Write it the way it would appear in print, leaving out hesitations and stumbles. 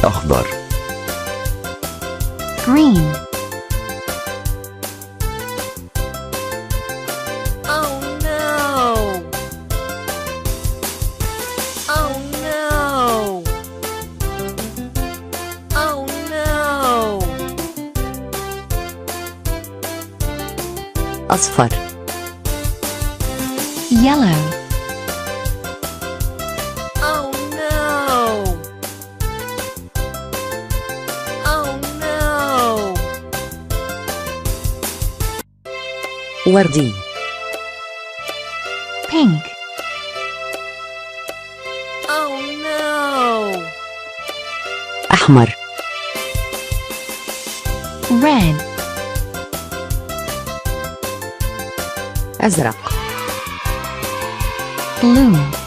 أخضر. green. Oh no! Oh no! Oh no! أصفر. Yellow. Oh no! Oh no! وردي. Pink. Oh no! أحمر. Red. أزرق. Blue.